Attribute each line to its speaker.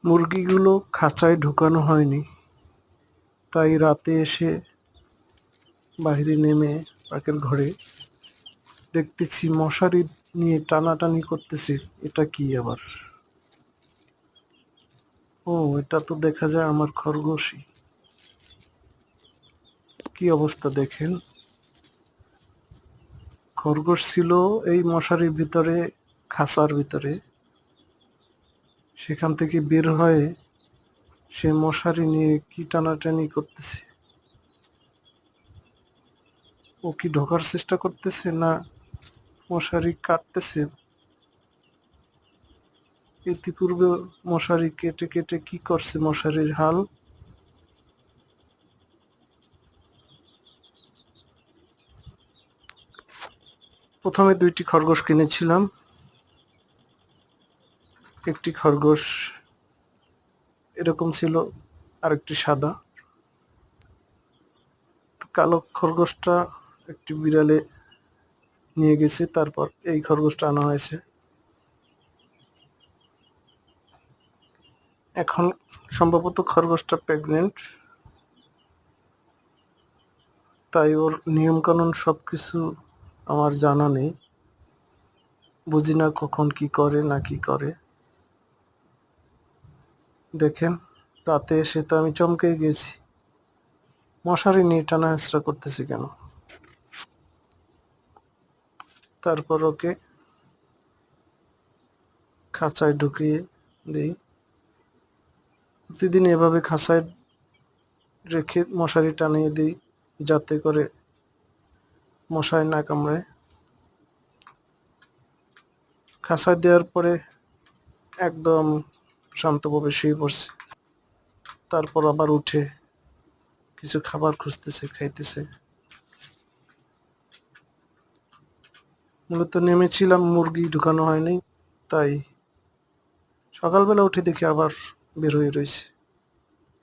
Speaker 1: মুরগিগুলো খাঁচায় ঢুকানো হয়নি, তাই রাতে এসে বাইরে নেমে পাকের ঘরে দেখতেছি মশারি নিয়ে টানাটানি করতেছে। এটা কি আবার? ও, এটা তো দেখা যায় আমার খরগোশই। কি অবস্থা দেখেন। খরগোশ ছিল এই মশারির ভিতরে, খাঁচার ভিতরে। সেখান থেকে বের হয়ে সে মশারি নিয়ে কি টানাটানি করতেছে। ও কি ঢোকার চেষ্টা করতেছে না মশারি কাটতেছে? ইতিপূর্বে মশারি কেটে কেটে কি করছে মশারির হাল। প্রথমে 2টি খরগোশ কিনেছিলাম। একটি খরগোশ এরকম ছিল, আরেকটি সাদা। কালো খরগোশটা একটি বিড়ালে নিয়ে গেছে, তারপর এই খরগোশটা আনা হয়েছে। এখন সম্ভবত খরগোশটা প্রেগনেন্ট, তাই ওর নিয়মকানুন সবকিছু আমার জানা নেই। বুঝি না কখন কি করে না কি করে। দেখেন, রাতে এসে তো আমি চমকে গেছি। মশারি নিয়ে টানা হেঁচড়া করতেছি কেন? তারপর ওকে খাঁচায় ঢুকিয়ে দিই। প্রতিদিন এভাবে খাঁচায় রেখে মশারি টানিয়ে দিই, যাতে করে মশায় না কামড়ায়। খাঁচায় দেওয়ার পরে একদম শান্তভাবে শুয়ে পড়ছে। তারপর আবার উঠে কিছু খাবার খুঁজতেছে, খাইতেছে। মূলত নেমেছিলাম, মুরগি ঢুকানো হয়নি, তাই সকালবেলা উঠে দেখি আবার বের হয়ে রয়েছে।